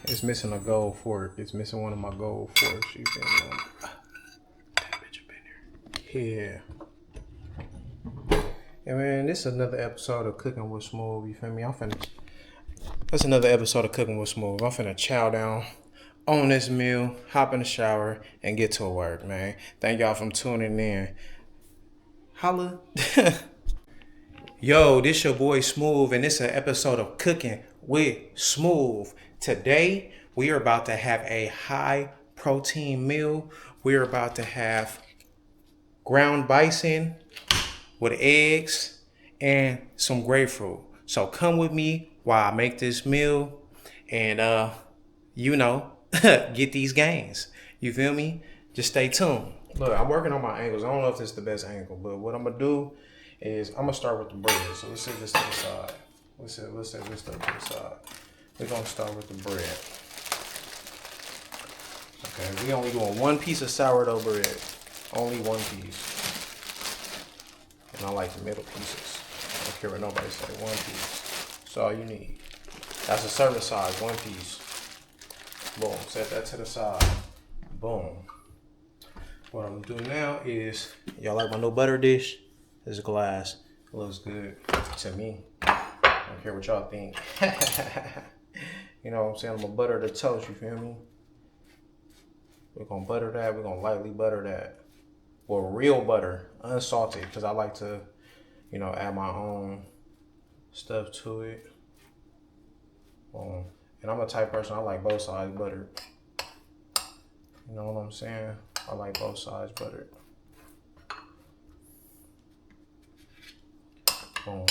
It's missing a gold fork. It's missing one of my gold forks. You feel me? That bitch up in there. Yeah. And man, this is another episode of Cooking with Smooth. You feel me? That's another episode of Cooking with Smooth. I'm finna chow down on this meal, hop in the shower, and get to work, man. Thank y'all for tuning in. Holla. Yo, this your boy Smooth, and this is an episode of Cooking with Smooth. Today, we are about to have a high protein meal. We are about to have ground bison with eggs and some grapefruit. So come with me while I make this meal and get these gains. You feel me? Just stay tuned. Look, I'm working on my angles. I don't know if this is the best angle, but what I'm gonna do is I'm gonna start with the bread. So let's set this to the side. Let's set this stuff to the side. We're gonna start with the bread. Okay, we only doing one piece of sourdough bread. Only one piece. And I like the middle pieces. I don't care what nobody say. One piece. That's all you need. That's a serving size, one piece. Boom. Set that to the side. Boom. What I'm gonna do now is, y'all like my new butter dish? This glass. It looks good to me. I don't care what y'all think. You know what I'm saying? I'm gonna butter the toast, you feel me? We're gonna butter that. We're gonna lightly butter that. Well, real butter, unsalted, because I like to, add my own stuff to it. And I'm a type person, I like both sides buttered. You know what I'm saying? I like both sides buttered. Boom.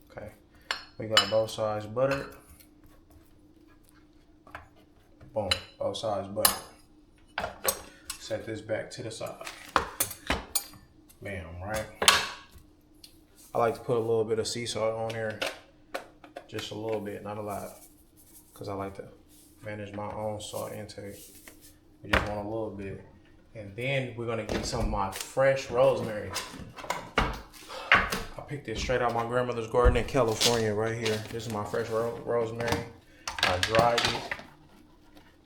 Okay. We got both sides buttered. Boom. Both sides buttered. Set this back to the side. Bam, right? I like to put a little bit of sea salt on there. Just a little bit, not a lot. Because I like to manage my own salt intake. We just want a little bit. And then we're going to get some of my fresh rosemary. I picked it straight out my grandmother's garden in California right here. This is my fresh rosemary. I dried it.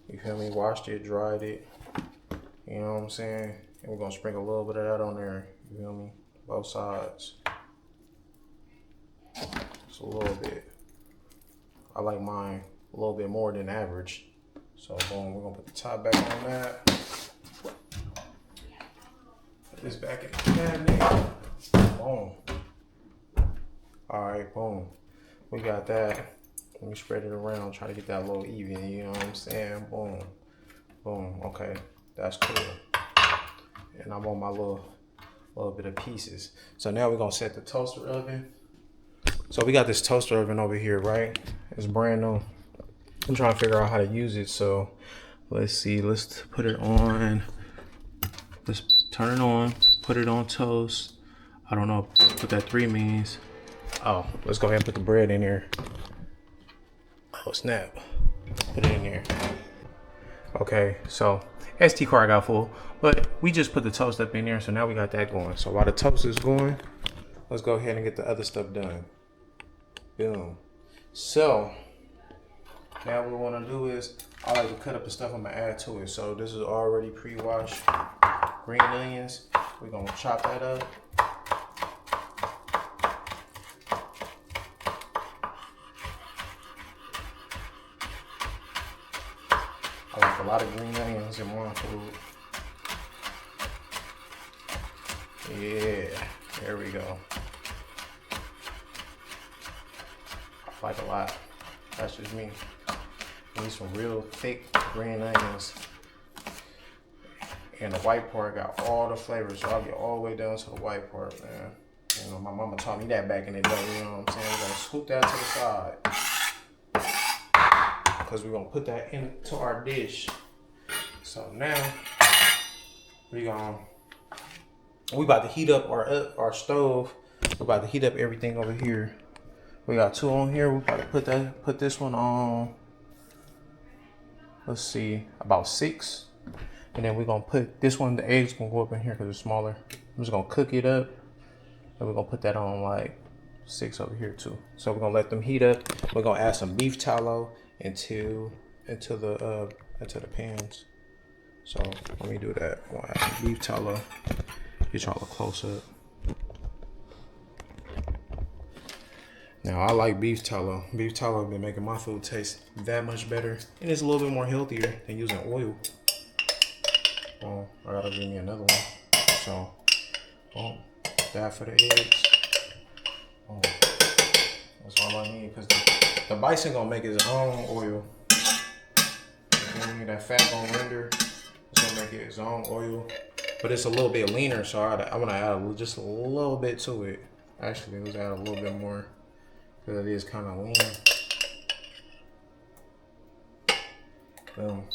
You feel me? Washed it, dried it. You know what I'm saying? And we're going to sprinkle a little bit of that on there. You feel me? Both sides. Just a little bit. I like mine a little bit more than average. So boom, we're going to put the top back on that. Put this back in the cabinet. Boom. Alright, boom. We got that. Let me spread it around, try to get that a little even, you know what I'm saying? Boom. Boom. Okay. That's cool. And I want my little bit of pieces. So now we're gonna set the toaster oven. So we got this toaster oven over here, right? It's brand new. I'm trying to figure out how to use it. So let's see. Let's put it on. Let's turn it on. Put it on toast. I don't know what that 3 means. Oh, let's go ahead and put the bread in here. Oh snap! Put it in here. Okay, so SD card got full, but we just put the toast up in there, so now we got that going. So while the toast is going, let's go ahead and get the other stuff done. Boom. So now what we want to do is, I like to cut up the stuff I'm gonna add to it. So this is already pre-washed green onions. We're gonna chop that up. I like a lot of green onions in one food. Yeah, there we go. I like a lot. That's just me. I need some real thick green onions. And the white part got all the flavors, so I'll get all the way down to the white part, man. You know, my mama taught me that back in the day, you know what I'm saying? We're gonna scoop that to the side. Because we're gonna put that into our dish. So now we about to heat up our stove. We're about to heat up everything over here. We got 2 on here. We're about to put this one on, let's see, about 6. And then we're gonna put this one, the eggs gonna go up in here because it's smaller. I'm just gonna cook it up. And we're gonna put that on like 6 over here too. So we're gonna let them heat up. We're gonna add some beef tallow until into the pans. So let me do that. We'll add beef tallow. Get y'all a close up. Now I like beef tallow. Beef tallow has been making my food taste that much better, and it's a little bit more healthier than using oil. Oh, I gotta give me another one. So, that for the eggs. Oh, that's all I need because the Bison gonna make his own oil. That fat gonna render. It's gonna make it its own oil, but it's a little bit leaner. So I want to add just a little bit to it. Actually, let's add a little bit more because it is kind of lean. Boom.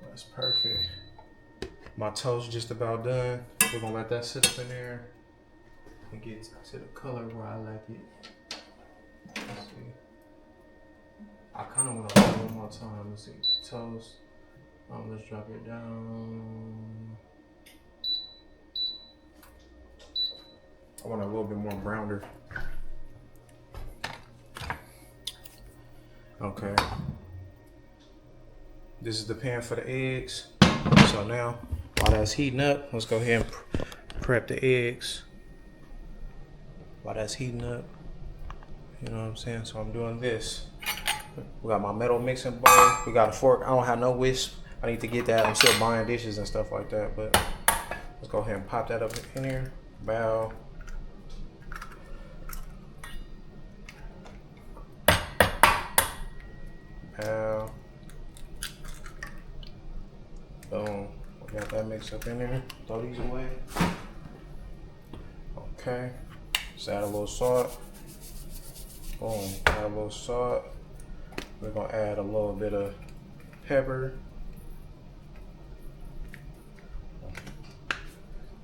That's perfect. My toast just about done. We're gonna let that sit up in there and get to the color where I like it. Let's see. I kind of want to do it one more time. Let's see. Toast. Let's drop it down. I want a little bit more browner. Okay. This is the pan for the eggs. So now, while that's heating up, let's go ahead and prep the eggs. While that's heating up, you know what I'm saying? So I'm doing this. We got my metal mixing bowl. We got a fork. I don't have no whisk. I need to get that. I'm still buying dishes and stuff like that, but let's go ahead and pop that up in here. Bow. Bow. Boom. We got that mixed up in there. Throw these away. Okay. Just add a little salt. Boom. Add a little salt. We're gonna add a little bit of pepper.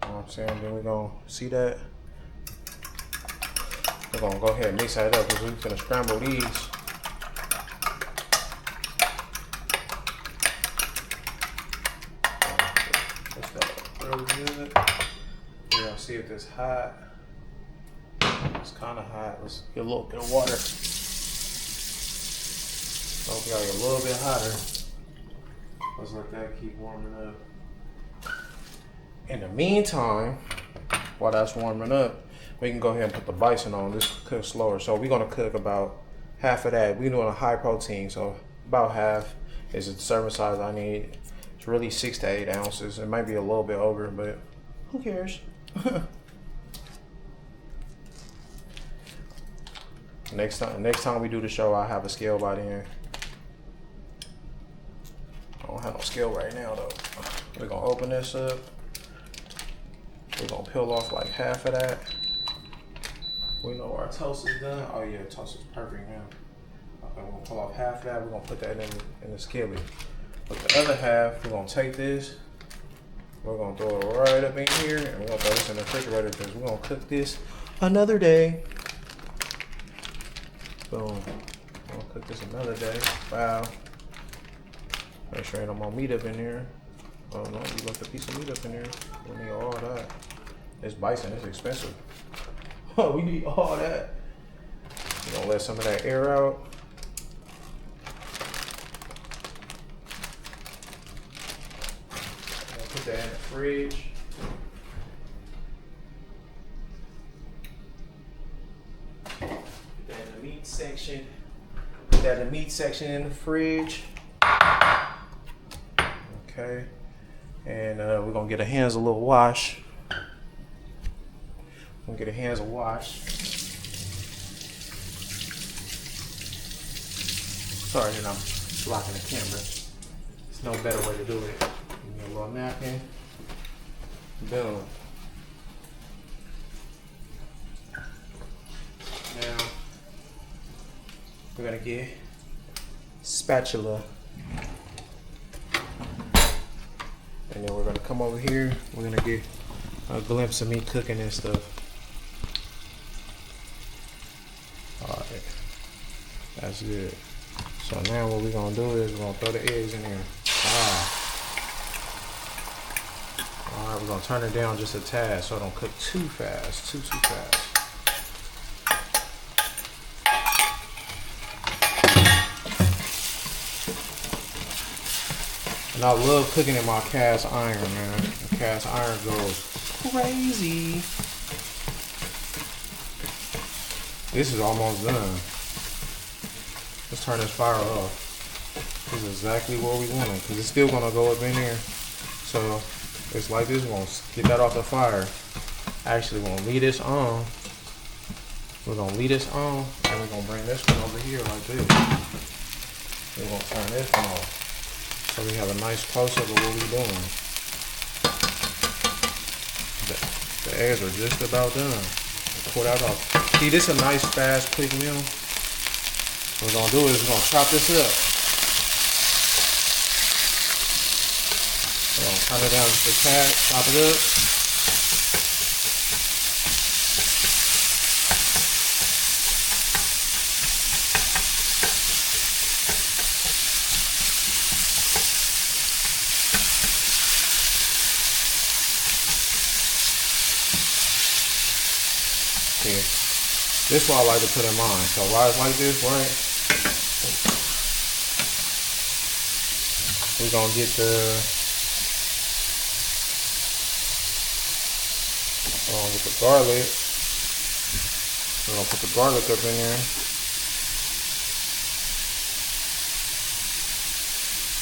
You know what I'm saying? Then we're gonna see that. We're gonna go ahead and mix that up because we're gonna scramble these. Mix that up real good. We're gonna see if it's hot. It's kind of hot. Let's get a little bit of water. So we gotta get a little bit hotter. Let's let that keep warming up. In the meantime, while that's warming up, we can go ahead and put the Bison on. This cook slower. So we're gonna cook about half of that. We're doing a high protein, so about half is the serving size I need. It's really 6 to 8 ounces. It might be a little bit over, but who cares? Next time we do the show, I'll have a scale by then. I don't have no scale right now though. We're gonna open this up. We're gonna peel off like half of that. We know our toast is done. Oh yeah, toast is perfect now. Okay, we're gonna pull off half of that. We're gonna put that in the skillet. But the other half, we're gonna take this. We're gonna throw it right up in here, and we're gonna throw this in the refrigerator because we're gonna cook this another day. Boom. We're gonna cook this another day. Wow. Make sure ain't no more meat up in here. Oh no, you left a piece of meat up in there. We need all that. It's Bison, it's expensive. Oh, we need all that. We're gonna let some of that air out. I'm gonna put that in the fridge. Put that in the meat section. Put that in the meat section in the fridge. Okay, and we're gonna get our hands a little wash. We're gonna get our hands a wash. Sorry that I'm blocking the camera. There's no better way to do it. Give me a little napkin. Boom. Now we're gonna get spatula. And then we're gonna come over here. We're gonna get a glimpse of me cooking and stuff. All right, that's good. So now what we're gonna do is we're gonna throw the eggs in there. All right, we're gonna turn it down just a tad so it don't cook too fast, too fast. And I love cooking in my cast iron, man. The cast iron goes crazy. This is almost done. Let's turn this fire off. This is exactly what we want, because it's still gonna go up in here. So it's like this, we're gonna get that off the fire. Actually, we're gonna leave this on. We're gonna leave this on, and we're gonna bring this one over here like this. We're gonna turn this one off. So we have a nice close-up of what we're doing. The eggs are just about done. Pull that off. See, this is a nice, fast, quick meal. What we're gonna do is we're gonna chop this up. We're gonna turn it down just a tad, chop it up. See, this is what I like to put in mine. So while it's like this, right? We're gonna get the garlic. We're gonna put the garlic up in there.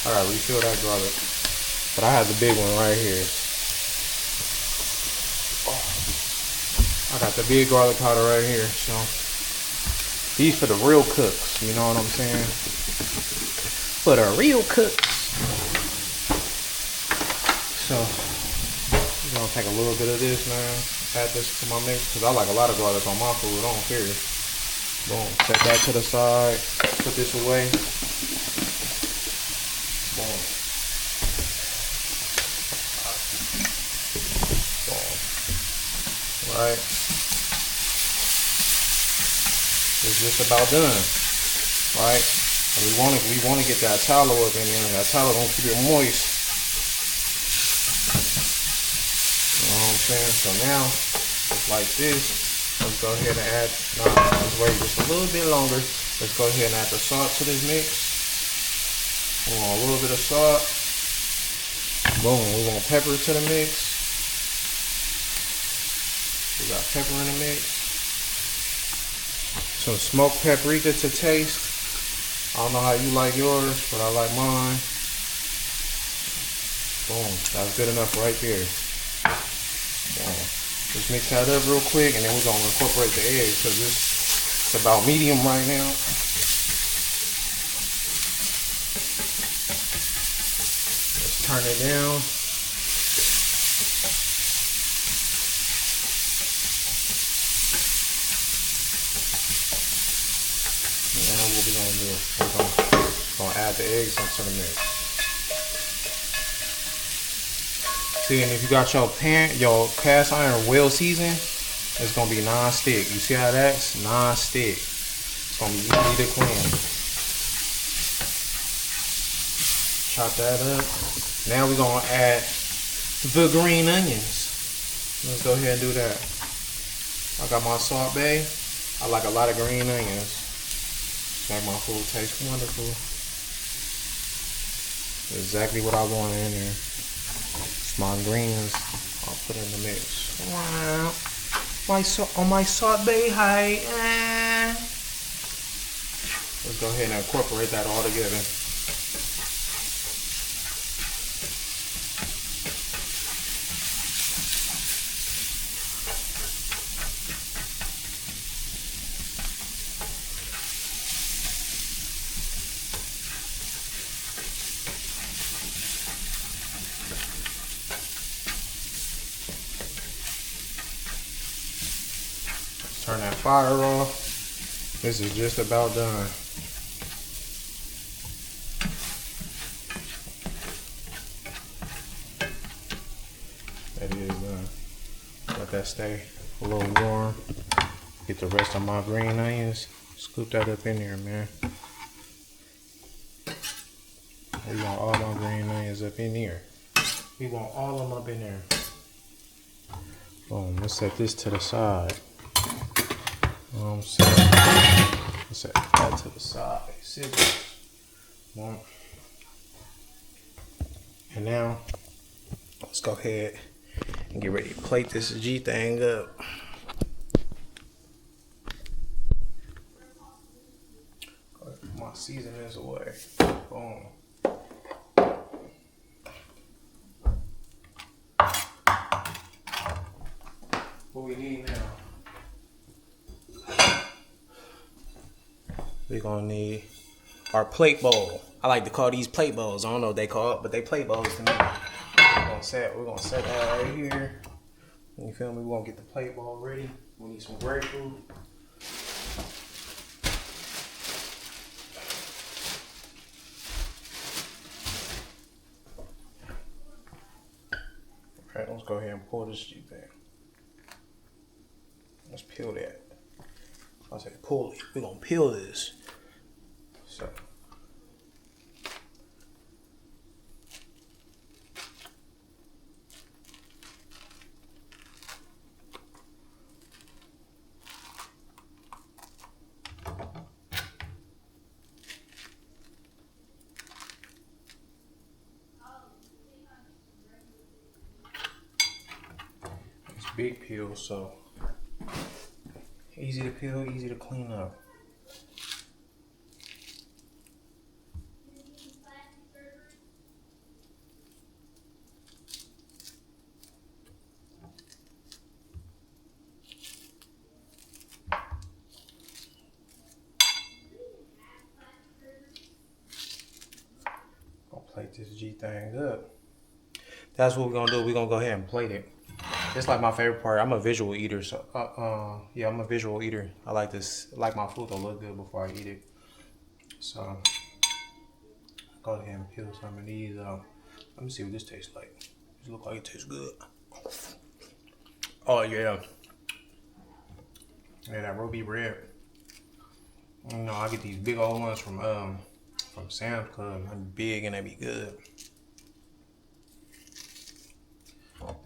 Alright, refill that garlic. But I have the big one right here. I got the big garlic powder right here. So these for the real cooks, you know what I'm saying? For the real cooks. So I'm gonna take a little bit of this, man. Add this to my mix, because I like a lot of garlic on my food. I don't care. Boom. Set that to the side. Put this away. Boom. Boom. Right. It's just about done. Right. And we want to get that tallow up in there. That tallow gonna keep it moist. So now, just like this, let's go ahead and add, let's wait just a little bit longer. Let's go ahead and add the salt to this mix. We want a little bit of salt. Boom, we want pepper to the mix. We got pepper in the mix. Some smoked paprika to taste. I don't know how you like yours, but I like mine. Boom, that's good enough right there. Just mix that up real quick, and then we're gonna incorporate the eggs, because it's about medium right now. Let's turn it down. Now what we're gonna do? We're gonna add the eggs into the mix. See, and if you got your cast iron well seasoned, it's gonna be non-stick. You see how that's non-stick? It's gonna be easy to clean. Chop that up. Now we're gonna add the green onions. Let's go ahead and do that. I got my Salt Bae. I like a lot of green onions. Make my food taste wonderful. Exactly what I want in there. My greens, I'll put in the mix. Wow, on my Salt Bae height. Let's go ahead and incorporate that all together. Turn that fire off. This is just about done. That is done. Let that stay a little warm. Get the rest of my green onions. Scoop that up in there, man. We want all my green onions up in here. We want all of them up in there. Boom. Let's set this to the side. Set that to the side. Scissors. One. And now, let's go ahead and get ready to plate this G thing up. Put my seasonings away. Boom. What we need now? We're gonna need our plate bowl. I like to call these plate bowls. I don't know what they call it, but they plate bowls to me. We're gonna set that right here. You feel me? We're gonna get the plate bowl ready. We need some grapefruit. Alright, let's go ahead and pull this G thing. Let's peel that. I said pull it. We're gonna peel this. So it's big peel, so easy to peel, easy to clean up. Gonna plate this G thing up. That's what we're gonna do. We're gonna go ahead and plate it. It's like my favorite part. I'm a visual eater, so yeah, I'm a visual eater. I like this. I like my food to look good before I eat it. So go ahead and peel some of these out. Let me see what this tastes like. This look like it tastes good. Oh yeah, yeah, that ruby red. You know, I get these big old ones from Sam's Club. They're big and they be good.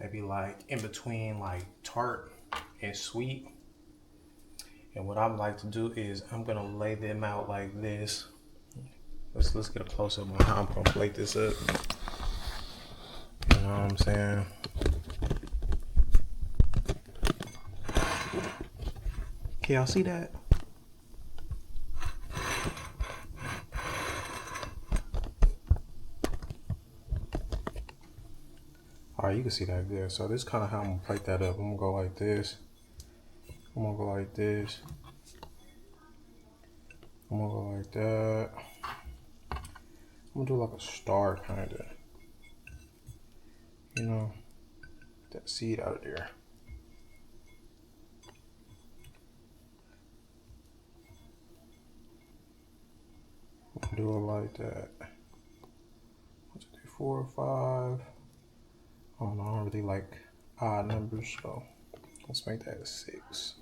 They be like in between like tart and sweet. And what I like to do is I'm gonna lay them out like this. Let's get a close up on how I'm gonna plate this up. You know what I'm saying? Can y'all see that? Alright, you can see that good. So this is kind of how I'm gonna plate that up. I'm gonna go like this. I'm gonna go like this. I'm gonna go like that. I'm gonna do like a star kind of. You know, get that seed out of there. I'm gonna do it like that. 1, 2, 3, 4, 5. I don't know, I don't really like odd numbers, so let's make that 6.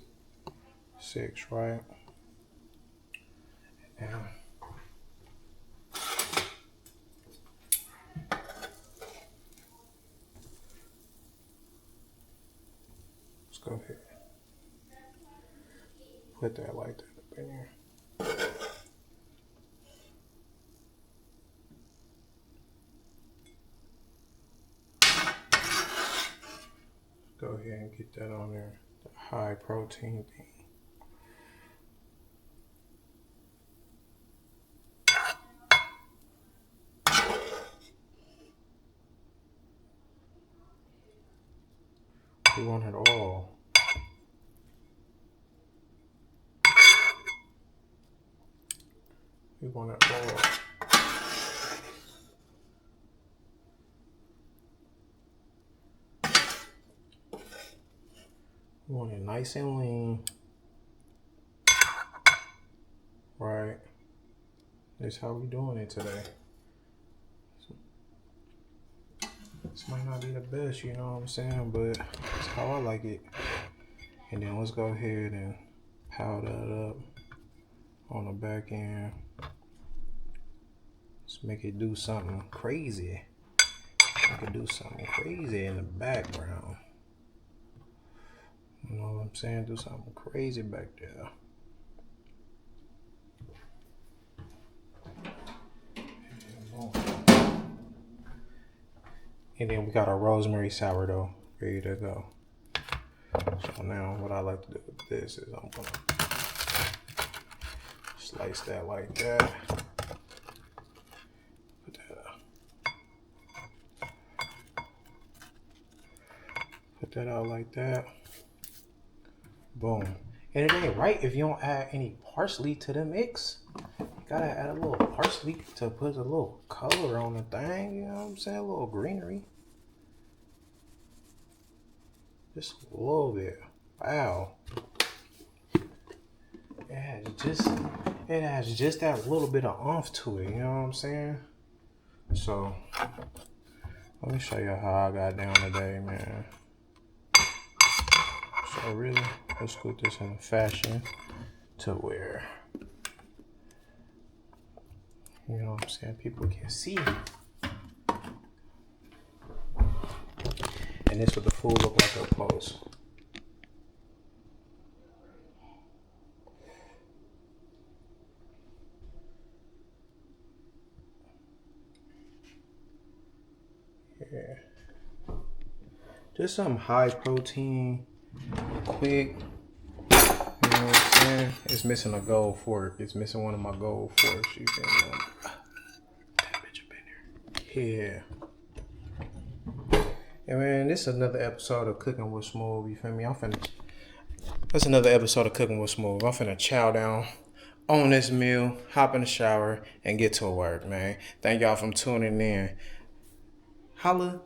6, right? And let's go ahead. Put that like that up in here. Go ahead and get that on there. The high protein thing. We want it all. We want it all. We want it nice and lean. Right. That's how we doing it today. This might not be the best, you know what I'm saying, but it's how I like it. And then let's go ahead and powder that up on the back end. Let's make it do something crazy. Make it do something crazy in the background. You know what I'm saying? Do something crazy back there. And then we got our rosemary sourdough ready to go. So now what I like to do with this is I'm gonna slice that like that. Put that up. Put that out like that. Boom. And it ain't right if you don't add any parsley to the mix. You gotta add a little parsley to put a little color on the thing, you know what I'm saying? A little greenery. Just a little bit. Wow. It has just that little bit of oomph to it, you know what I'm saying? So let me show you how I got down today, man. So really, let's put this in a fashion to where, you know what I'm saying, people can see. And this what the food look like up close. Yeah. Just some high protein, quick. You know what I'm saying? It's missing a gold fork. It's missing one of my gold forks. You feel me? That bitch up in there. Yeah. And man, this is another episode of Cooking with Smooth. You feel me? That's another episode of Cooking with Smooth. I'm finna chow down on this meal, hop in the shower, and get to work, man. Thank y'all for tuning in. Holla.